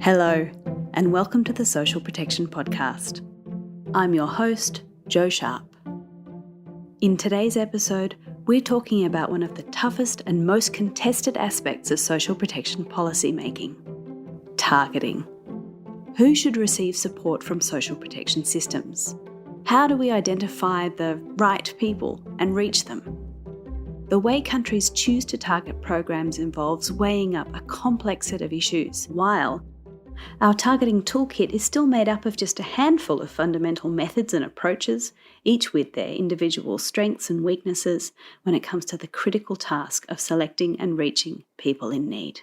Hello, and welcome to the Social Protection Podcast. I'm your host, Jo Sharp. In today's episode, we're talking about one of the toughest and most contested aspects of social protection policy making: targeting. Who should receive support from social protection systems? How do we identify the right people and reach them? The way countries choose to target programs involves weighing up a complex set of issues, while our targeting toolkit is still made up of just a handful of fundamental methods and approaches, each with their individual strengths and weaknesses when it comes to the critical task of selecting and reaching people in need.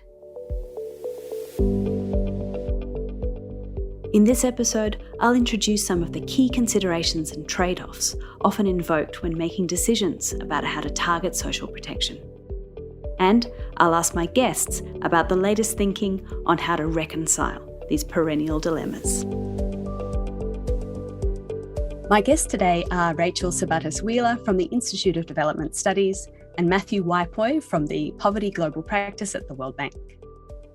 In this episode, I'll introduce some of the key considerations and trade-offs often invoked when making decisions about how to target social protection. And I'll ask my guests about the latest thinking on how to reconcile these perennial dilemmas. My guests today are Rachel Sabatas-Wheeler from the Institute of Development Studies and Matthew Waipoy from the Poverty Global Practice at the World Bank.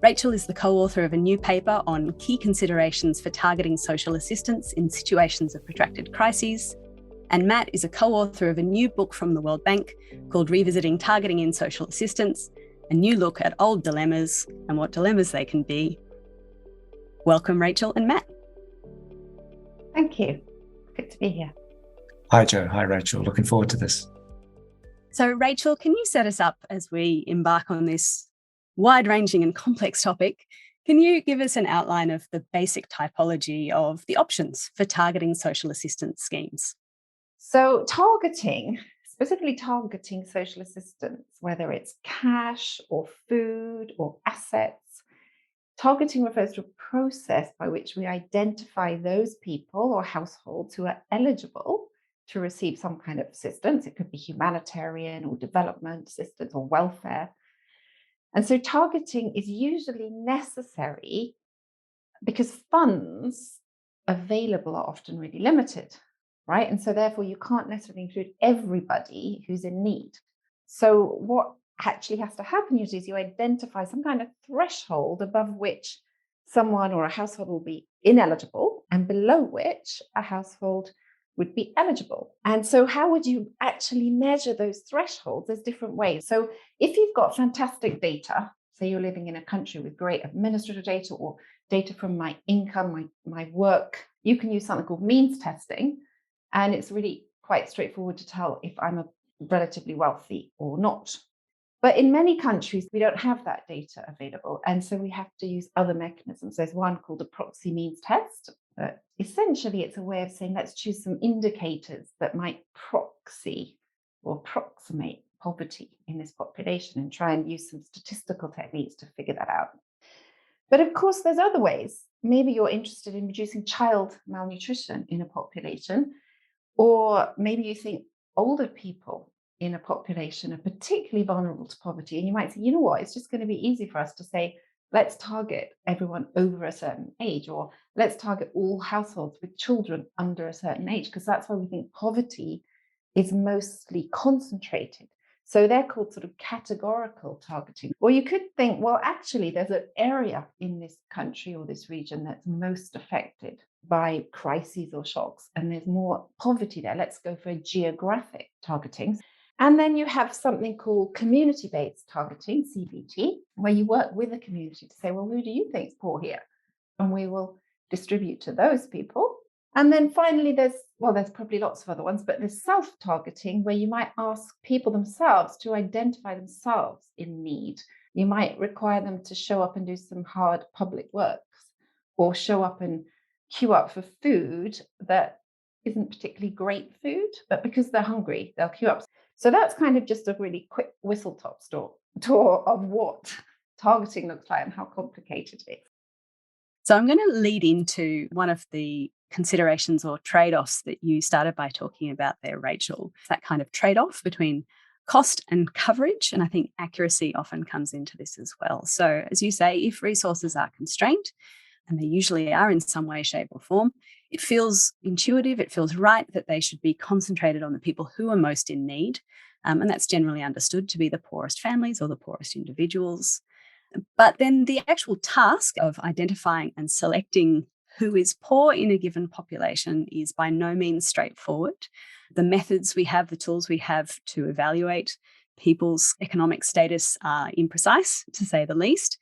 Rachel is the co-author of a new paper on key considerations for targeting social assistance in situations of protracted crises, and Matt is a co-author of a new book from the World Bank called Revisiting Targeting in Social Assistance, a new look at old dilemmas and what dilemmas they can be. Welcome, Rachel and Matt. Thank you. Good to be here. Hi, Jo. Hi, Rachel. Looking forward to this. So, Rachel, can you set us up as we embark on this wide-ranging and complex topic? Can you give us an outline of the basic typology of the options for targeting social assistance schemes? So specifically targeting social assistance, whether it's cash or food or assets, targeting refers to a process by which we identify those people or households who are eligible to receive some kind of assistance. It could be humanitarian or development assistance or welfare. And so targeting is usually necessary because funds available are often really limited, right? And so therefore you can't necessarily include everybody who's in need. So what actually has to happen usually is you identify some kind of threshold above which someone or a household will be ineligible and below which a household would be eligible. And so how would you actually measure those thresholds? There's different ways. So if you've got fantastic data, say you're living in a country with great administrative data or data from my income, my work, you can use something called means testing. And it's really quite straightforward to tell if I'm a relatively wealthy or not. But in many countries, we don't have that data available. And so we have to use other mechanisms. There's one called a proxy means test. But essentially, it's a way of saying, let's choose some indicators that might proxy or approximate poverty in this population and try and use some statistical techniques to figure that out. But of course, there's other ways. Maybe you're interested in reducing child malnutrition in a population, or maybe you think older people in a population are particularly vulnerable to poverty. And you might say, you know what, it's just going to be easy for us to say, let's target everyone over a certain age, or let's target all households with children under a certain age, because that's where we think poverty is mostly concentrated. So they're called sort of categorical targeting. Or you could think, well, actually, there's an area in this country or this region that's most affected by crises or shocks, and there's more poverty there. Let's go for a geographic targeting. And then you have something called community-based targeting, CBT, where you work with a community to say, well, who do you think is poor here? And we will distribute to those people. And then finally, there's probably lots of other ones, but there's self-targeting, where you might ask people themselves to identify themselves in need. You might require them to show up and do some hard public works, or show up and queue up for food that isn't particularly great food, but because they're hungry, they'll queue up. So that's kind of just a really quick whistle-top tour of what targeting looks like and how complicated it is. So I'm going to lead into one of the considerations or trade-offs that you started by talking about there, Rachel. That kind of trade-off between cost and coverage, and I think accuracy often comes into this as well. So as you say, if resources are constrained, and they usually are in some way, shape or form, it feels intuitive, it feels right that they should be concentrated on the people who are most in need. And that's generally understood to be the poorest families or the poorest individuals. But then the actual task of identifying and selecting who is poor in a given population is by no means straightforward. The methods we have, the tools we have to evaluate people's economic status are imprecise, to say the least.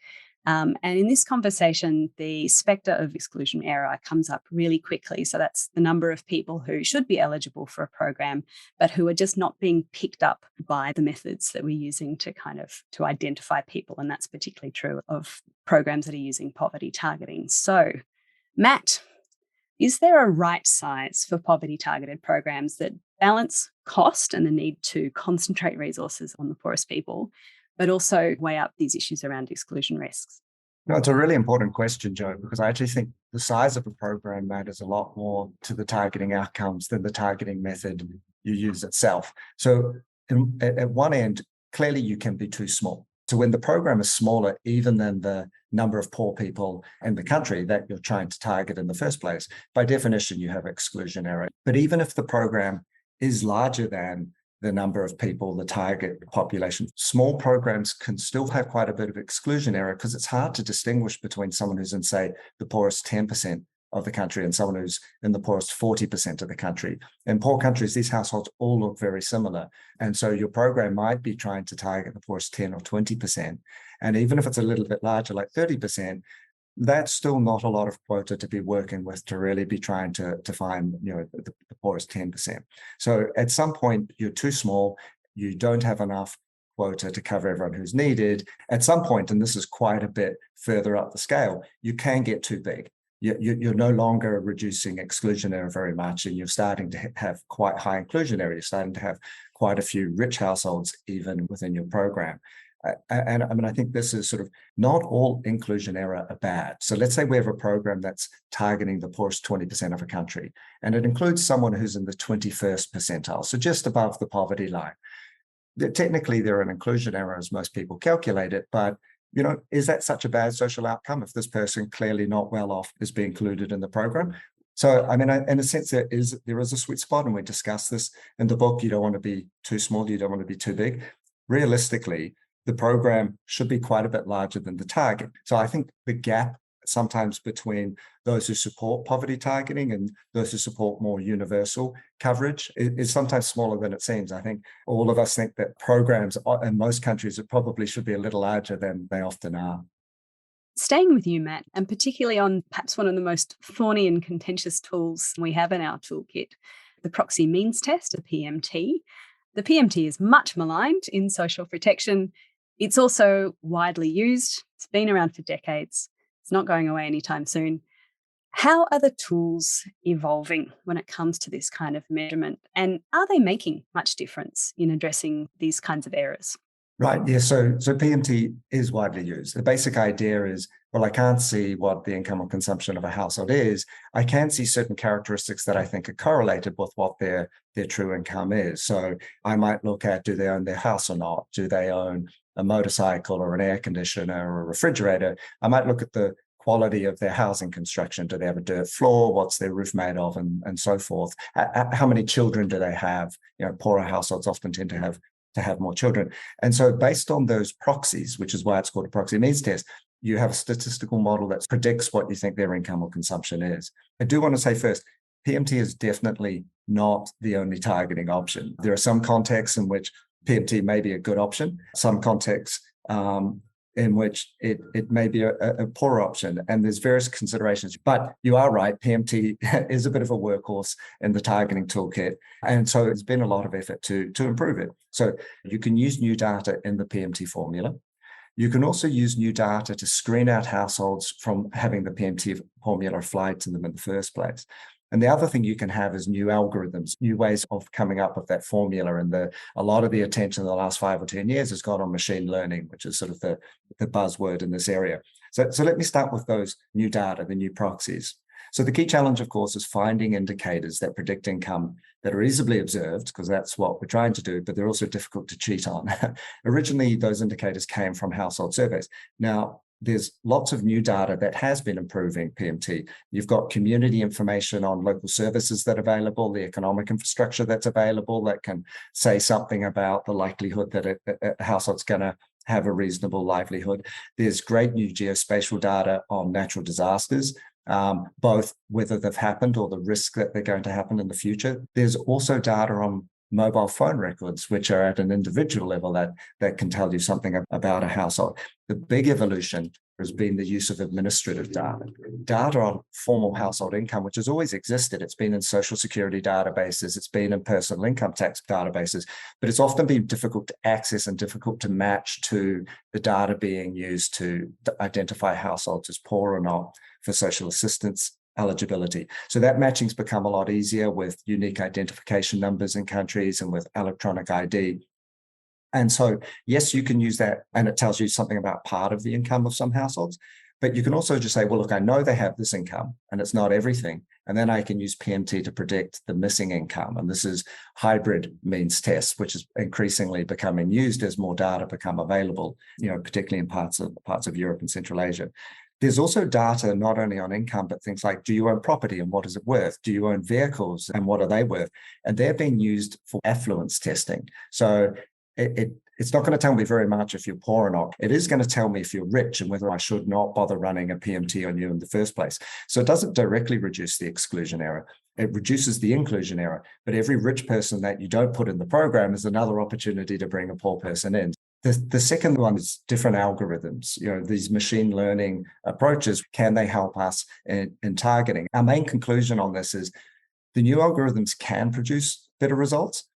And in this conversation, the spectre of exclusion error comes up really quickly. So that's the number of people who should be eligible for a program, but who are just not being picked up by the methods that we're using to to identify people. And that's particularly true of programs that are using poverty targeting. So, Matt, is there a right size for poverty targeted programs that balance cost and the need to concentrate resources on the poorest people, but also weigh up these issues around exclusion risks? No, it's a really important question, Joe, because I actually think the size of a program matters a lot more to the targeting outcomes than the targeting method you use itself. So at one end, clearly you can be too small. So when the program is smaller, even than the number of poor people in the country that you're trying to target in the first place, by definition, you have exclusion error. But even if the program is larger than the number of people, the target population, small programs can still have quite a bit of exclusion error because it's hard to distinguish between someone who's in, say, the poorest 10% of the country and someone who's in the poorest 40% of the country. In poor countries, these households all look very similar. And so your program might be trying to target the poorest 10 or 20%. And even if it's a little bit larger, like 30%, that's still not a lot of quota to be working with to really be trying to find the poorest 10%. So at some point, you're too small, you don't have enough quota to cover everyone who's needed. At some point, and this is quite a bit further up the scale, you can get too big. You're no longer reducing exclusion error very much, and you're starting to have quite high inclusion error. You're starting to have quite a few rich households even within your program. And I mean, I think this is sort of not all inclusion error are bad. So let's say we have a program that's targeting the poorest 20% of a country, and it includes someone who's in the 21st percentile, so just above the poverty line. Technically, they're an inclusion error as most people calculate it, but is that such a bad social outcome if this person clearly not well off is being included in the program? So, I mean, in a sense, there is a sweet spot, and we discuss this in the book. You don't want to be too small, you don't want to be too big. Realistically, the program should be quite a bit larger than the target. So I think the gap sometimes between those who support poverty targeting and those who support more universal coverage is sometimes smaller than it seems. I think all of us think that programs in most countries probably should be a little larger than they often are. Staying with you, Matt, and particularly on perhaps one of the most thorny and contentious tools we have in our toolkit, the proxy means test, the PMT. The PMT is much maligned in social protection. It's also widely used. It's been around for decades. It's not going away anytime soon. How are the tools evolving when it comes to this kind of measurement? And are they making much difference in addressing these kinds of errors? Right. Yeah. So PMT is widely used. The basic idea is, well, I can't see what the income or consumption of a household is. I can see certain characteristics that I think are correlated with what their true income is. So I might look at, do they own their house or not? Do they own a motorcycle or an air conditioner or a refrigerator? I might look at the quality of their housing construction. Do they have a dirt floor? What's their roof made of, and so forth? How many children do they have? Poorer households often tend to have more children. And so based on those proxies, which is why it's called a proxy means test, you have a statistical model that predicts what you think their income or consumption is. I do want to say first, PMT is definitely not the only targeting option. There are some contexts in which PMT may be a good option, some contexts in which it may be a poor option, and there's various considerations. But you are right, PMT is a bit of a workhorse in the targeting toolkit, and so there's been a lot of effort to improve it. So you can use new data in the PMT formula. You can also use new data to screen out households from having the PMT formula applied to them in the first place. And the other thing you can have is new algorithms, new ways of coming up with that formula. And a lot of the attention in the last 5 or 10 years has gone on machine learning, which is sort of the buzzword in this area. So let me start with those new data, the new proxies. So the key challenge, of course, is finding indicators that predict income that are easily observed, because that's what we're trying to do, but they're also difficult to cheat on. Originally, those indicators came from household surveys. Now, there's lots of new data that has been improving PMT. You've got community information on local services that are available, the economic infrastructure that's available that can say something about the likelihood that a household's going to have a reasonable livelihood. There's great new geospatial data on natural disasters, both whether they've happened or the risk that they're going to happen in the future. There's also data on mobile phone records, which are at an individual level that can tell you something about a household. The big evolution has been the use of administrative data on formal household income, which has always existed. It's been in social security databases, it's been in personal income tax databases, but it's often been difficult to access and difficult to match to the data being used to identify households as poor or not for social assistance eligibility. So that matching's become a lot easier with unique identification numbers in countries and with electronic ID. And so, yes, you can use that, and it tells you something about part of the income of some households, but you can also just say, well, look, I know they have this income and it's not everything. And then I can use PMT to predict the missing income. And this is hybrid means tests, which is increasingly becoming used as more data become available, particularly in parts of Europe and Central Asia. There's also data not only on income, but things like, do you own property and what is it worth? Do you own vehicles and what are they worth? And they're being used for affluence testing. So it's not going to tell me very much if you're poor or not. It is going to tell me if you're rich and whether I should not bother running a PMT on you in the first place. So it doesn't directly reduce the exclusion error. It reduces the inclusion error. But every rich person that you don't put in the program is another opportunity to bring a poor person in. The second one is different algorithms. These machine learning approaches, can they help us in targeting? Our main conclusion on this is the new algorithms can produce better results.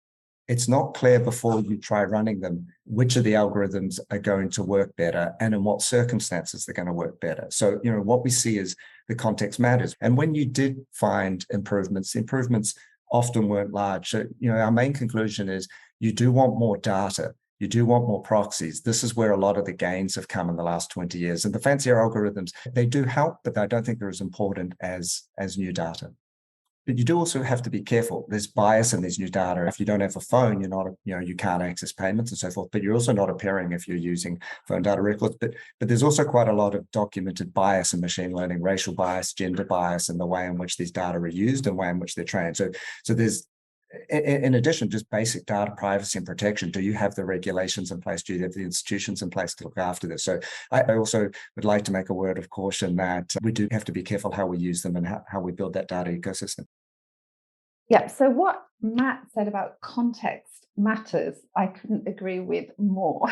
It's not clear before you try running them which of the algorithms are going to work better and in what circumstances they're going to work better. So, what we see is the context matters. And when you did find improvements, the improvements often weren't large. So, our main conclusion is you do want more data. You do want more proxies. This is where a lot of the gains have come in the last 20 years. And the fancier algorithms, they do help, but I don't think they're as important as new data. But you do also have to be careful. There's bias in these new data. If you don't have a phone, you can't access payments and so forth, but you're also not appearing if you're using phone data records. But there's also quite a lot of documented bias in machine learning, racial bias, gender bias, and the way in which these data are used and the way in which they're trained. So there's, in addition, just basic data privacy and protection. Do you have the regulations in place? Do you have the institutions in place to look after this? So I also would like to make a word of caution that we do have to be careful how we use them and how we build that data ecosystem. Yeah, so what Matt said about context matters, I couldn't agree with more.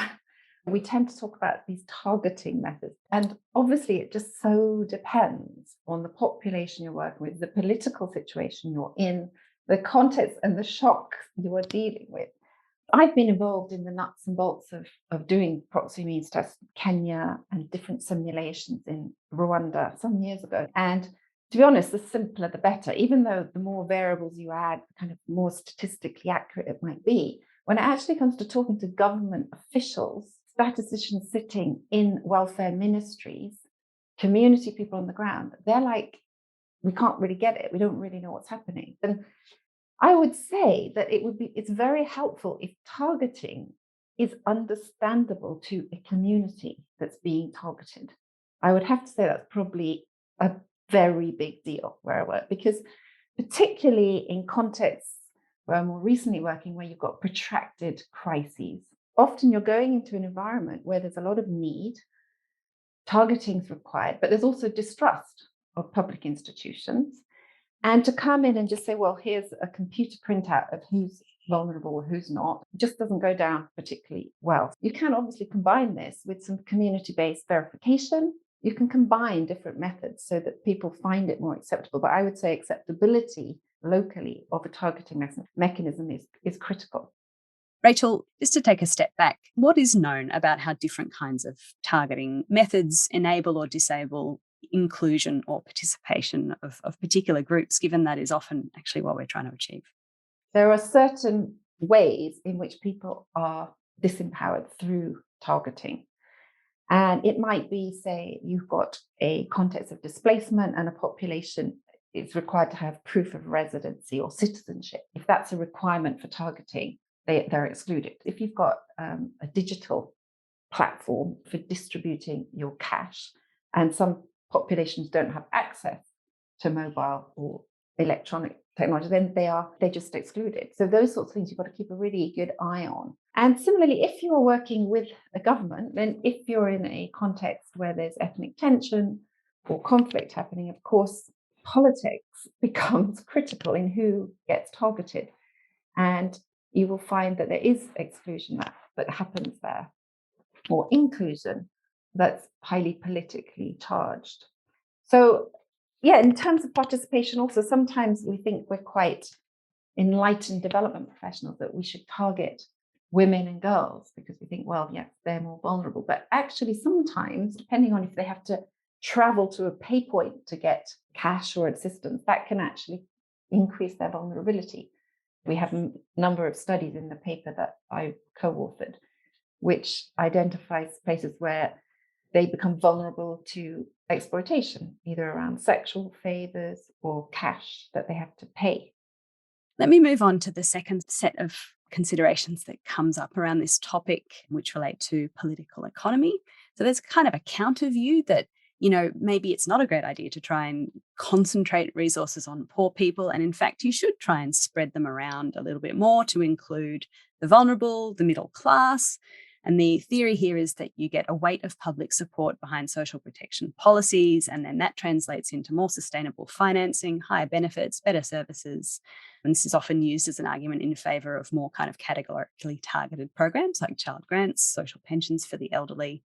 We tend to talk about these targeting methods, and obviously it just so depends on the population you're working with, the political situation you're in, the context and the shock you are dealing with. I've been involved in the nuts and bolts of doing proxy means tests in Kenya and different simulations in Rwanda some years ago. And to be honest, the simpler the better, even though the more variables you add, the kind of more statistically accurate it might be. When it actually comes to talking to government officials, statisticians sitting in welfare ministries, community people on the ground, they're like, we can't really get it. We don't really know what's happening. And I would say that it's very helpful if targeting is understandable to a community that's being targeted. I would have to say that's probably a very big deal where I work, because particularly in contexts where I'm more recently working, where you've got protracted crises, often you're going into an environment where there's a lot of need, targeting is required, but there's also distrust of public institutions. And to come in and just say, well, here's a computer printout of who's vulnerable or who's not, just doesn't go down particularly well. You can obviously combine this with some community-based verification. You can combine different methods so that people find it more acceptable. But I would say acceptability locally of a targeting mechanism is critical. Rachel, just to take a step back, what is known about how different kinds of targeting methods enable or disable inclusion or participation of particular groups, given that is often actually what we're trying to achieve? There are certain ways in which people are disempowered through targeting. And it might be, say, you've got a context of displacement and a population is required to have proof of residency or citizenship. If that's a requirement for targeting, they're excluded. If you've got a digital platform for distributing your cash, and some populations don't have access to mobile or electronic technology, then they're just excluded. So those sorts of things you've got to keep a really good eye on. And similarly, if you're working with a government, then if you're in a context where there's ethnic tension or conflict happening, of course, politics becomes critical in who gets targeted. And you will find that there is exclusion that happens there, or inclusion that's highly politically charged. So, yeah, in terms of participation, also, sometimes we think we're quite enlightened development professionals that we should target women and girls because we think, well, yes, they're more vulnerable. But actually, sometimes, depending on if they have to travel to a pay point to get cash or assistance, that can actually increase their vulnerability. We have a number of studies in the paper that I co-authored, which identifies places where they become vulnerable to exploitation, either around sexual favors or cash that they have to pay. Let me move on to the second set of considerations that comes up around this topic, which relate to political economy. So there's kind of a counter view that, maybe it's not a great idea to try and concentrate resources on poor people. And in fact, you should try and spread them around a little bit more to include the vulnerable, the middle class. And the theory here is that you get a weight of public support behind social protection policies, and then that translates into more sustainable financing, higher benefits, better services. And this is often used as an argument in favour of more kind of categorically targeted programs like child grants, social pensions for the elderly.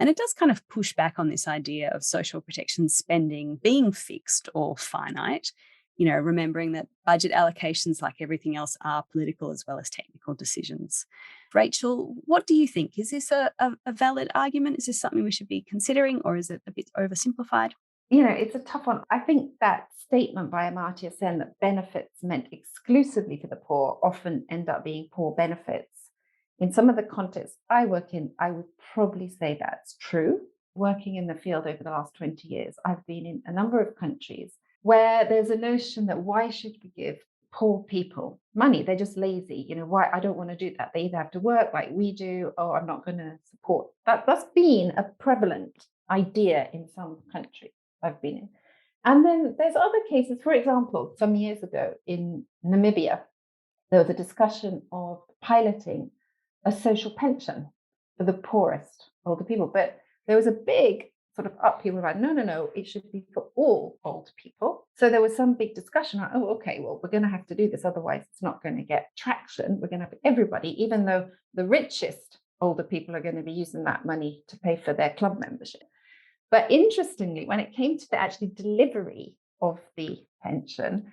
And it does kind of push back on this idea of social protection spending being fixed or finite, remembering that budget allocations, like everything else, are political as well as technical decisions. Rachel, what do you think? Is this a valid argument? Is this something we should be considering, or is it a bit oversimplified? It's a tough one. I think that statement by Amartya Sen that benefits meant exclusively for the poor often end up being poor benefits. In some of the contexts I work in, I would probably say that's true. Working in the field over the last 20 years, I've been in a number of countries where there's a notion that why should we give poor people money? They're just lazy. Why? I don't want to do that. They either have to work like we do, or I'm not going to support. That's been a prevalent idea in some countries I've been in. And then there's other cases. For example, some years ago in Namibia, there was a discussion of piloting a social pension for the poorest older people. But there was a big sort of upheaval about, no, it should be for all old people. So there was some big discussion on, okay, well, we're going to have to do this. Otherwise, it's not going to get traction. We're going to have everybody, even though the richest older people are going to be using that money to pay for their club membership. But interestingly, when it came to the actually delivery of the pension,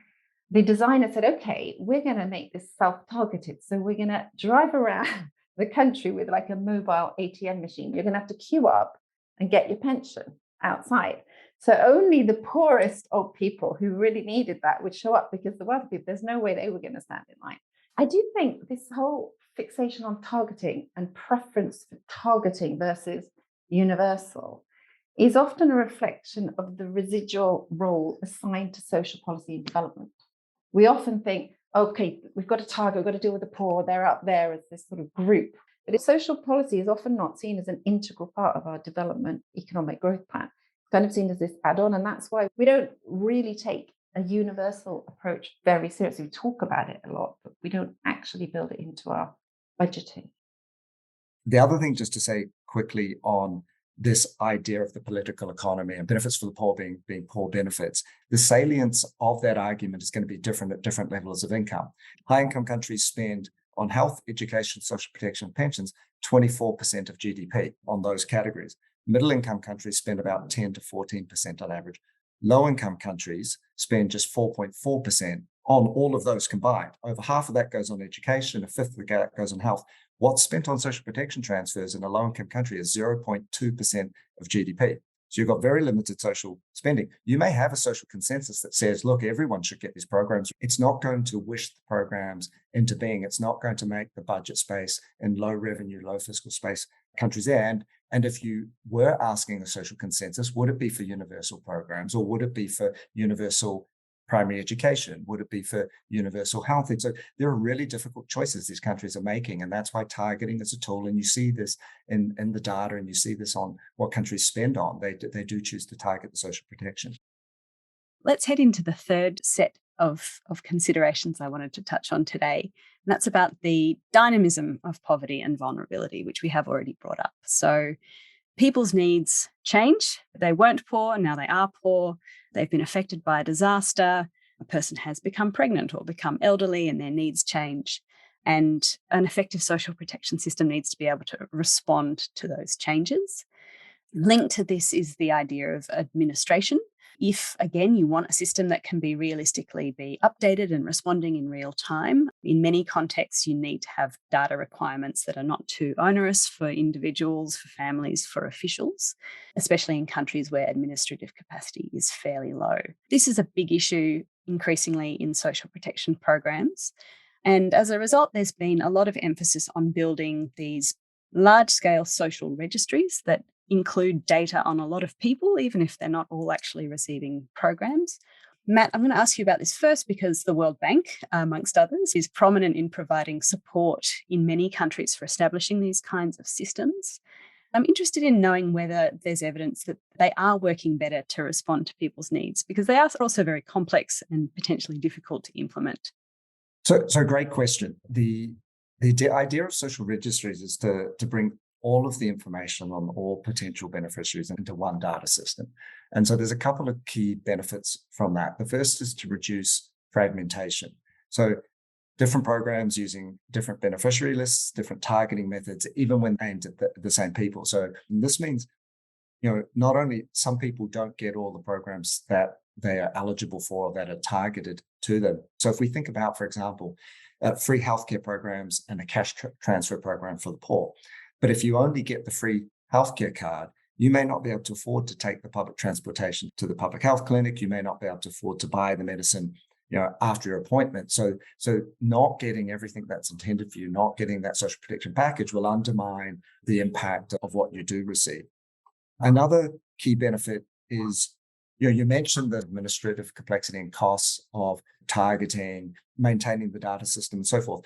the designer said, okay, we're going to make this self-targeted. So we're going to drive around the country with like a mobile ATM machine. You're going to have to queue up and get your pension outside. So only the poorest old people who really needed that would show up, because the wealthy people, there's no way they were going to stand in line. I do think this whole fixation on targeting and preference for targeting versus universal is often a reflection of the residual role assigned to social policy and development. We often think, okay, we've got to target, we've got to deal with the poor, they're up there as this sort of group. But social policy is often not seen as an integral part of our development economic growth plan. It's kind of seen as this add-on, and that's why we don't really take a universal approach very seriously. We talk about it a lot, but we don't actually build it into our budgeting. The other thing, just to say quickly on this idea of the political economy and benefits for the poor being poor benefits, the salience of that argument is going to be different at different levels of income. High-income countries spend on health, education, social protection, and pensions 24% of GDP on those categories. Middle-income countries spend about 10 to 14% on average. Low-income countries spend just 4.4% on all of those combined. Over half of that goes on education, a fifth of that goes on health. What's spent on social protection transfers in a low-income country is 0.2% of GDP. So you've got very limited social spending. You may have a social consensus that says, look, everyone should get these programs. It's not going to wish the programs into being. It's not going to make the budget space in low revenue, low fiscal space countries there. And if you were asking a social consensus, would it be for universal programs, or would it be for universal primary education? Would it be for universal health? And so there are really difficult choices these countries are making. And that's why targeting is a tool. And you see this in the data, and you see this on what countries spend on. They do choose to target the social protection. Let's head into the third set of considerations I wanted to touch on today. And that's about the dynamism of poverty and vulnerability, which we have already brought up. So people's needs change. They weren't poor, now they are poor. They've been affected by a disaster. A person has become pregnant or become elderly and their needs change. And an effective social protection system needs to be able to respond to those changes. Linked to this is the idea of administration. If, again, you want a system that can be realistically be updated and responding in real time, in many contexts, you need to have data requirements that are not too onerous for individuals, for families, for officials, especially in countries where administrative capacity is fairly low. This is a big issue increasingly in social protection programs. And as a result, there's been a lot of emphasis on building these large-scale social registries that include data on a lot of people, even if they're not all actually receiving programs. Matt, I'm going to ask you about this first because the World Bank, amongst others, is prominent in providing support in many countries for establishing these kinds of systems. I'm interested in knowing whether there's evidence that they are working better to respond to people's needs, because they are also very complex and potentially difficult to implement. So great question. The idea of social registries is to bring all of the information on all potential beneficiaries into one data system. And so there's a couple of key benefits from that. The first is to reduce fragmentation. So different programs using different beneficiary lists, different targeting methods, even when aimed at the same people. So this means, not only some people don't get all the programs that they are eligible for or that are targeted to them. So if we think about, for example, free healthcare programs and a cash transfer program for the poor. But if you only get the free healthcare card, you may not be able to afford to take the public transportation to the public health clinic. You may not be able to afford to buy the medicine, after your appointment. So not getting everything that's intended for you, not getting that social protection package will undermine the impact of what you do receive. Another key benefit is, you mentioned the administrative complexity and costs of targeting, maintaining the data system and so forth.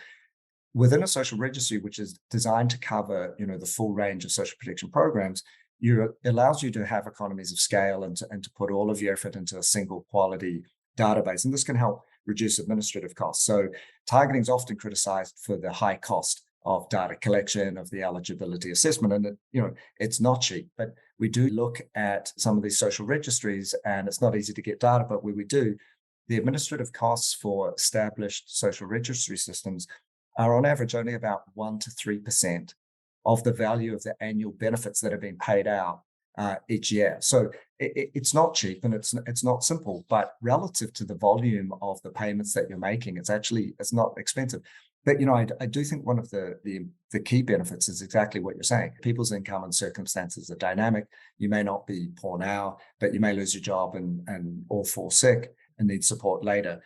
Within a social registry, which is designed to cover, the full range of social protection programs, it allows you to have economies of scale and to put all of your effort into a single quality database. And this can help reduce administrative costs. So targeting is often criticized for the high cost of data collection, of the eligibility assessment. And it's not cheap, but we do look at some of these social registries and it's not easy to get data, but where we do, the administrative costs for established social registry systems are on average only about 1% to 3% of the value of the annual benefits that are being paid out each year. So it's not cheap and it's not simple, but relative to the volume of the payments that you're making, it's not expensive. But I do think one of the key benefits is exactly what you're saying. People's income and circumstances are dynamic. You may not be poor now, but you may lose your job and or fall sick and need support later.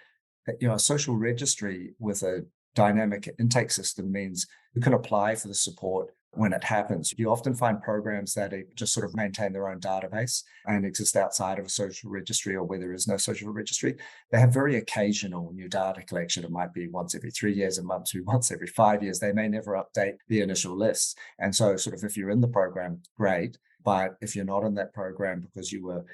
A social registry with a dynamic intake system means you can apply for the support when it happens. You often find programs that just sort of maintain their own database and exist outside of a social registry or where there is no social registry. They have very occasional new data collection. It might be once every 3 years, it might be once every 5 years. They may never update the initial lists. And so sort of if you're in the program, great. But if you're not in that program because you were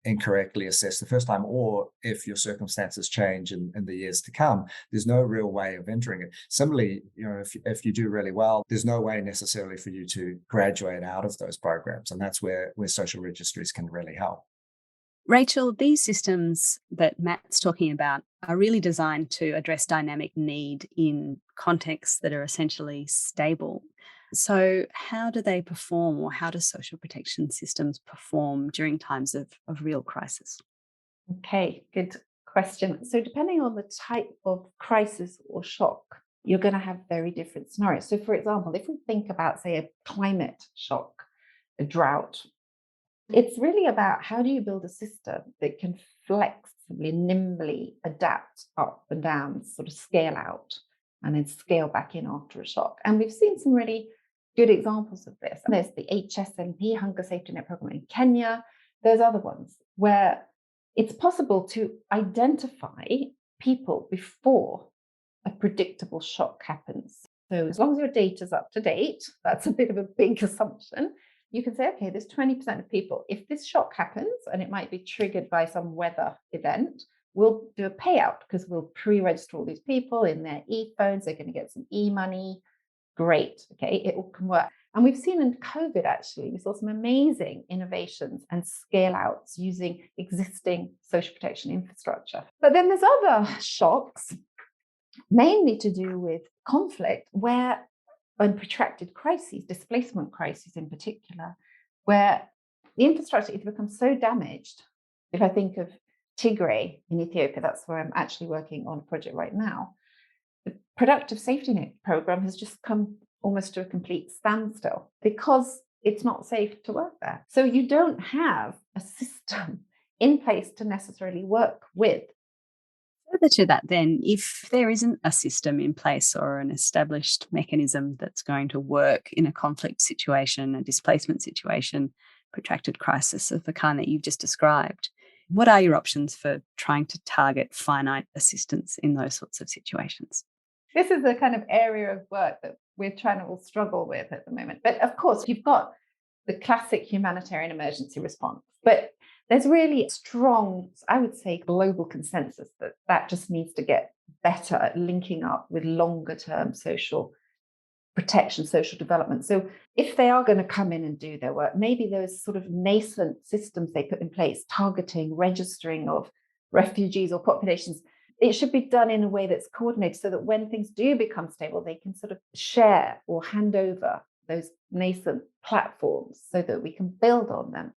incorrectly assessed the first time, or if your circumstances change in the years to come, there's no real way of entering it. Similarly, if you do really well, there's no way necessarily for you to graduate out of those programs. And that's where social registries can really help. Rachel, these systems that Matt's talking about are really designed to address dynamic need in contexts that are essentially stable. So how do they perform, or how do social protection systems perform during times of real crisis? Okay, good question. So depending on the type of crisis or shock, you're going to have very different scenarios. So for example, if we think about, say, a climate shock, a drought, it's really about how do you build a system that can flexibly, nimbly adapt up and down, sort of scale out and then scale back in after a shock. And we've seen some really good examples of this. There's the HSNP, Hunger Safety Net Program in Kenya. There's other ones where it's possible to identify people before a predictable shock happens. So as long as your data's up to date, that's a bit of a big assumption. You can say, okay, there's 20% of people. If this shock happens, and it might be triggered by some weather event, we'll do a payout because we'll pre-register all these people in their e-phones. They're going to get some e-money. Great. Okay, it all can work. And we've seen in COVID, actually, we saw some amazing innovations and scale outs using existing social protection infrastructure. But then there's other shocks, mainly to do with conflict, where and protracted crises, displacement crises in particular, where the infrastructure either becomes so damaged. If I think of Tigray in Ethiopia, that's where I'm actually working on a project right now. The productive safety net program has just come almost to a complete standstill because it's not safe to work there. So you don't have a system in place to necessarily work with. Further to that, then, if there isn't a system in place or an established mechanism that's going to work in a conflict situation, a displacement situation, protracted crisis of the kind that you've just described, what are your options for trying to target finite assistance in those sorts of situations? This is the kind of area of work that we're trying to all struggle with at the moment. But of course, you've got the classic humanitarian emergency response. But there's really strong, I would say, global consensus that that just needs to get better at linking up with longer term social protection, social development. So if they are going to come in and do their work, maybe those sort of nascent systems they put in place, targeting, registering of refugees or populations, it should be done in a way that's coordinated so that when things do become stable, they can sort of share or hand over those nascent platforms so that we can build on them.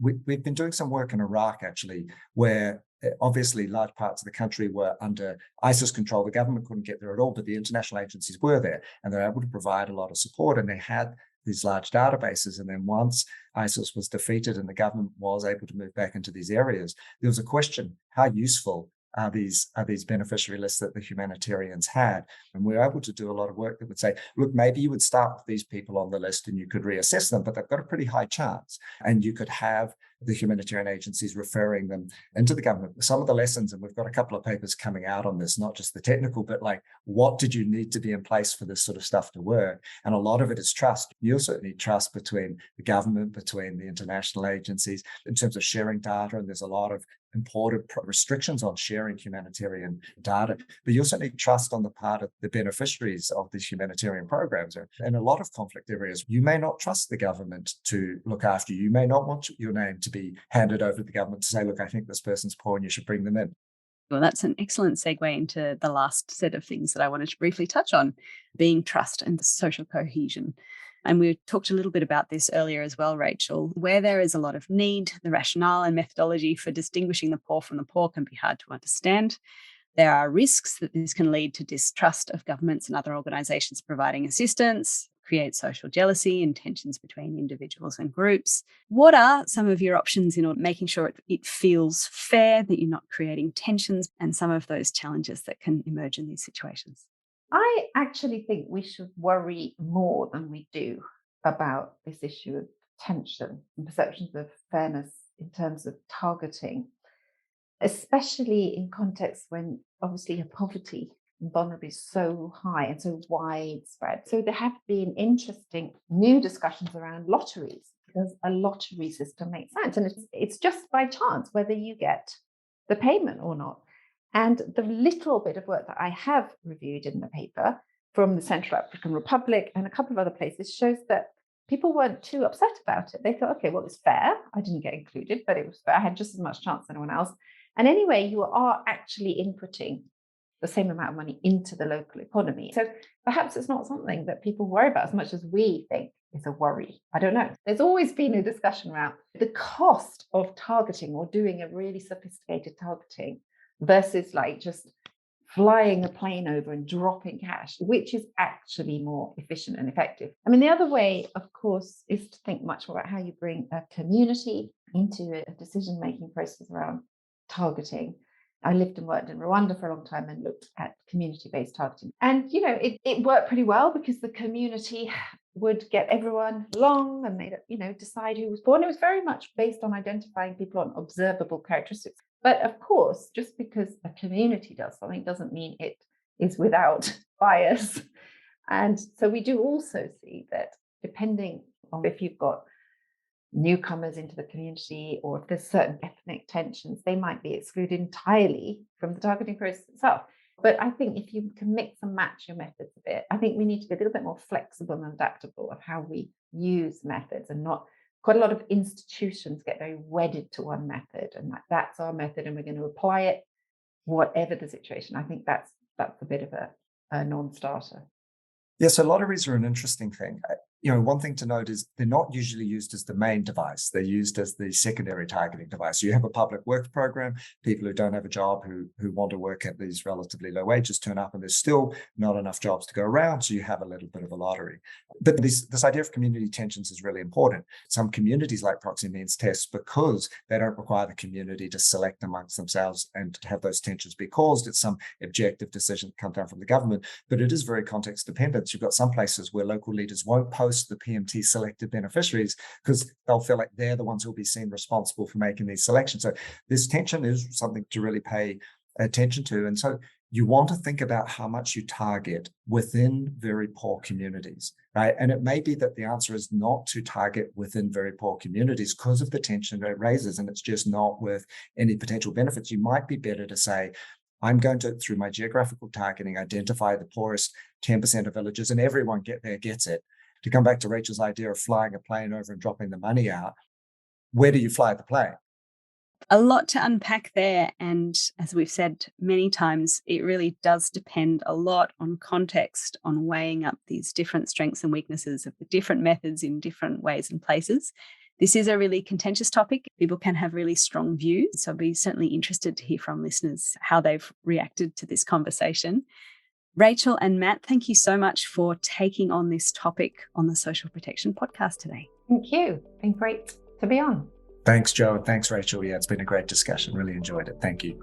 We've been doing some work in Iraq, actually, where obviously large parts of the country were under ISIS control. The government couldn't get there at all, but the international agencies were there and they're able to provide a lot of support. And they had these large databases. And then once ISIS was defeated and the government was able to move back into these areas, there was a question, how useful are these beneficiary lists that the humanitarians had? And we were able to do a lot of work that would say, look, maybe you would start with these people on the list and you could reassess them, but they've got a pretty high chance. And you could have the humanitarian agencies referring them into the government. Some of the lessons, and we've got a couple of papers coming out on this, not just the technical, but like, what did you need to be in place for this sort of stuff to work? And a lot of it is trust. You also need trust between the government, between the international agencies, in terms of sharing data. And there's a lot of important restrictions on sharing humanitarian data, but you also need trust on the part of the beneficiaries of these humanitarian programs. In a lot of conflict areas, you may not trust the government to look after you. You may not want your name to be handed over to the government to say, look, I think this person's poor and you should bring them in. Well, that's an excellent segue into the last set of things that I wanted to briefly touch on, being trust and social cohesion. And we talked a little bit about this earlier as well, Rachel. Where there is a lot of need, the rationale and methodology for distinguishing the poor from the poor can be hard to understand. There are risks that this can lead to distrust of governments and other organisations providing assistance, create social jealousy and tensions between individuals and groups. What are some of your options in making sure it feels fair, that you're not creating tensions and some of those challenges that can emerge in these situations? I actually think we should worry more than we do about this issue of tension and perceptions of fairness in terms of targeting, especially in contexts when obviously poverty and vulnerability is so high and so widespread. So there have been interesting new discussions around lotteries, because a lottery system makes sense. And it's just by chance whether you get the payment or not. And the little bit of work that I have reviewed in the paper from the Central African Republic and a couple of other places shows that people weren't too upset about it. They thought, okay, well, it's fair. I didn't get included, but it was fair. I had just as much chance as anyone else. And anyway, you are actually inputting the same amount of money into the local economy. So perhaps it's not something that people worry about as much as we think is a worry. I don't know. There's always been a discussion around the cost of targeting or doing a really sophisticated targeting versus like just flying a plane over and dropping cash, which is actually more efficient and effective. I mean, the other way, of course, is to think much more about how you bring a community into a decision-making process around targeting. I lived and worked in Rwanda for a long time and looked at community-based targeting. And, you know, it worked pretty well because the community would get everyone along and they'd, you know, decide who was born. It was very much based on identifying people on observable characteristics. But of course, just because a community does something doesn't mean it is without bias. And so we do also see that depending on if you've got newcomers into the community, or if there's certain ethnic tensions, they might be excluded entirely from the targeting process itself. But I think if you can mix and match your methods a bit, I think we need to be a little bit more flexible and adaptable of how we use methods, and not quite a lot of institutions get very wedded to one method and that's our method and we're going to apply it whatever the situation. I think that's a bit of a non-starter. Yeah, so lotteries are an interesting thing. One thing to note is they're not usually used as the main device. They're used as the secondary targeting device. You have a public works program, people who don't have a job, who want to work at these relatively low wages turn up, and there's still not enough jobs to go around, so you have a little bit of a lottery. But this idea of community tensions is really important. Some communities like proxy means tests because they don't require the community to select amongst themselves and to have those tensions be caused. It's some objective decision come down from the government, but it is very context dependent. You've got some places where local leaders won't post the PMT selected beneficiaries because they'll feel like they're the ones who'll be seen responsible for making these selections. So this tension is something to really pay attention to. And so you want to think about how much you target within very poor communities, right? And it may be that the answer is not to target within very poor communities because of the tension that it raises, and it's just not worth any potential benefits. You might be better to say, I'm going to, through my geographical targeting, identify the poorest 10% of villages, and everyone gets it. To come back to Rachel's idea of flying a plane over and dropping the money out, where do you fly the plane? A lot to unpack there. And as we've said many times, it really does depend a lot on context, on weighing up these different strengths and weaknesses of the different methods in different ways and places. This is a really contentious topic. People can have really strong views. So I'd be certainly interested to hear from listeners how they've reacted to this conversation. Rachel and Matt, thank you so much for taking on this topic on the Social Protection Podcast today. Thank you. It's been great to be on. Thanks, Joe. And thanks, Rachel. Yeah, it's been a great discussion. Really enjoyed it. Thank you.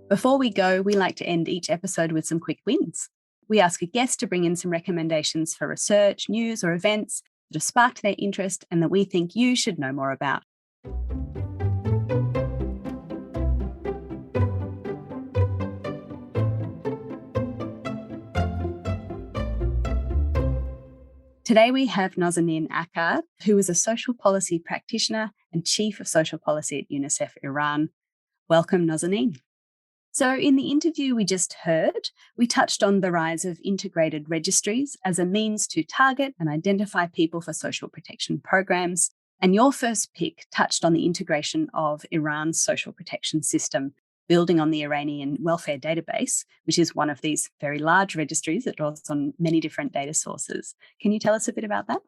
Before we go, we like to end each episode with some quick wins. We ask a guest to bring in some recommendations for research, news, or events that have sparked their interest and that we think you should know more about. Today we have Nazanin Akkad, who is a social policy practitioner and chief of social policy at UNICEF Iran. Welcome, Nazanin. So in the interview we just heard, we touched on the rise of integrated registries as a means to target and identify people for social protection programs. And your first pick touched on the integration of Iran's social protection system, building on the Iranian welfare database, which is one of these very large registries that draws on many different data sources. Can you tell us a bit about that?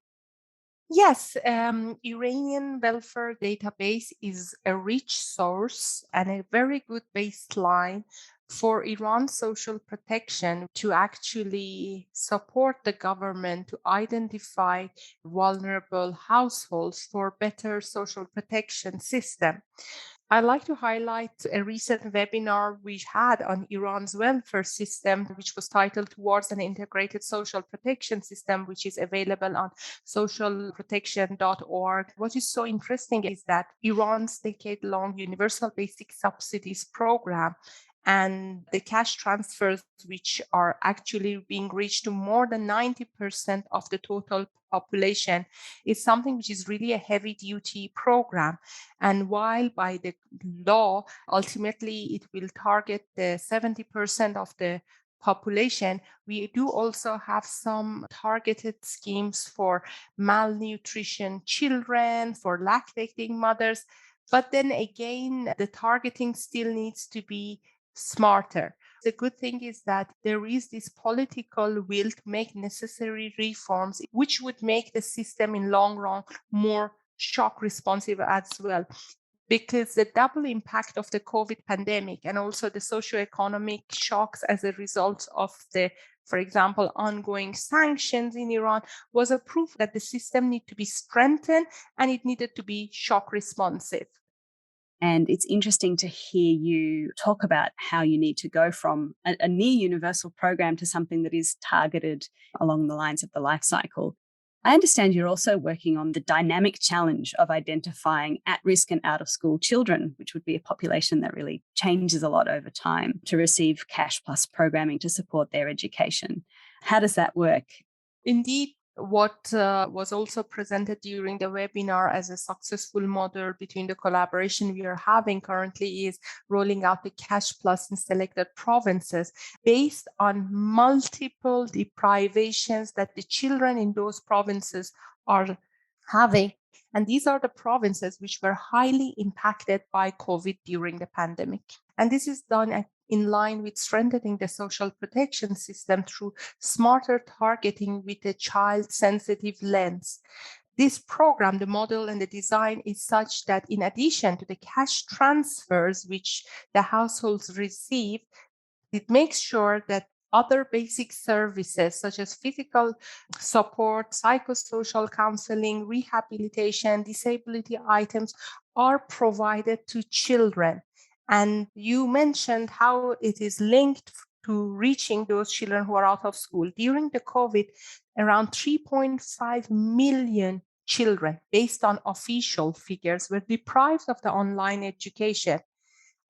Yes, Iranian welfare database is a rich source and a very good baseline for Iran's social protection to actually support the government to identify vulnerable households for better social protection system. I'd like to highlight a recent webinar we had on Iran's welfare system, which was titled Towards an Integrated Social Protection System, which is available on socialprotection.org. What is so interesting is that Iran's decade-long universal basic subsidies program and the cash transfers, which are actually being reached to more than 90% of the total population, is something which is really a heavy-duty program. And while by the law, ultimately it will target the 70% of the population, we do also have some targeted schemes for malnutrition children, for lactating mothers. But then again, the targeting still needs to be smarter. The good thing is that there is this political will to make necessary reforms, which would make the system in long run more shock responsive as well. Because the double impact of the COVID pandemic and also the socioeconomic shocks as a result of the, for example, ongoing sanctions in Iran was a proof that the system needed to be strengthened and it needed to be shock responsive. And it's interesting to hear you talk about how you need to go from a near universal program to something that is targeted along the lines of the life cycle. I understand you're also working on the dynamic challenge of identifying at-risk and out-of-school children, which would be a population that really changes a lot over time, to receive cash plus programming to support their education. How does that work? Indeed, what was also presented during the webinar as a successful model between the collaboration we are having currently is rolling out the Cash Plus in selected provinces based on multiple deprivations that the children in those provinces are having. And these are the provinces which were highly impacted by COVID during the pandemic. And this is done in line with strengthening the social protection system through smarter targeting with a child-sensitive lens. This program, the model and the design is such that in addition to the cash transfers which the households receive, it makes sure that other basic services such as physical support, psychosocial counseling, rehabilitation, disability items are provided to children. And you mentioned how it is linked to reaching those children who are out of school. During the COVID, around 3.5 million children, based on official figures, were deprived of the online education.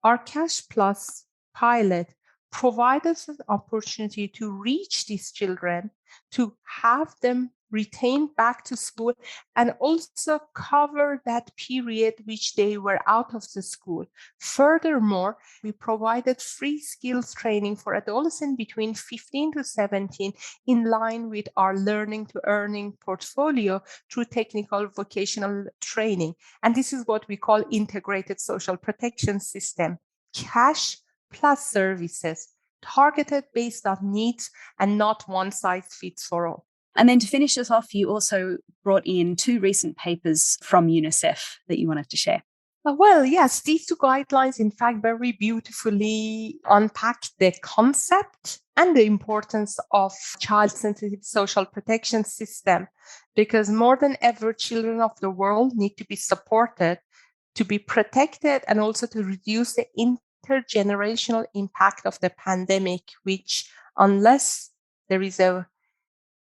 Our Cash Plus pilot provides us an opportunity to reach these children, to have them retained back to school, and also cover that period which they were out of the school. Furthermore, we provided free skills training for adolescents between 15 to 17 in line with our learning to earning portfolio through technical vocational training. And this is what we call integrated social protection system. Cash plus services, targeted based on needs and not one size fits for all. And then to finish us off, you also brought in 2 recent papers from UNICEF that you wanted to share. Well, yes, these 2 guidelines, in fact, very beautifully unpack the concept and the importance of child-sensitive social protection system, because more than ever, children of the world need to be supported, to be protected, and also to reduce the intergenerational impact of the pandemic, which unless there is a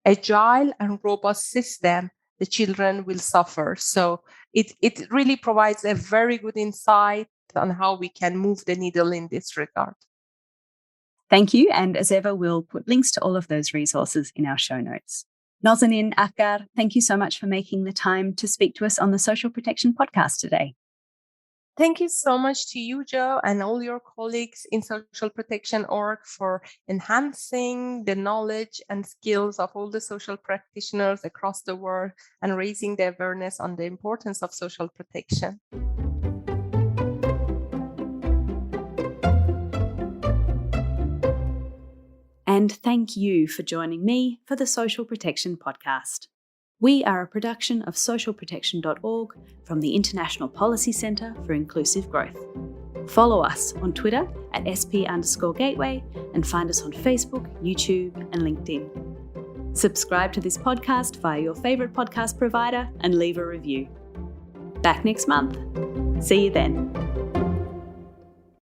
agile and robust system, the children will suffer. So it really provides a very good insight on how we can move the needle in this regard. Thank you. And as ever, we'll put links to all of those resources in our show notes. Nazanin, Akar, thank you so much for making the time to speak to us on the Social Protection Podcast today. Thank you so much to you, Joe, and all your colleagues in socialprotection.org for enhancing the knowledge and skills of all the social practitioners across the world and raising the awareness on the importance of social protection. And thank you for joining me for the Social Protection Podcast. We are a production of socialprotection.org from the International Policy Centre for Inclusive Growth. Follow us on Twitter at SP_Gateway and find us on Facebook, YouTube, and LinkedIn. Subscribe to this podcast via your favourite podcast provider and leave a review. Back next month. See you then.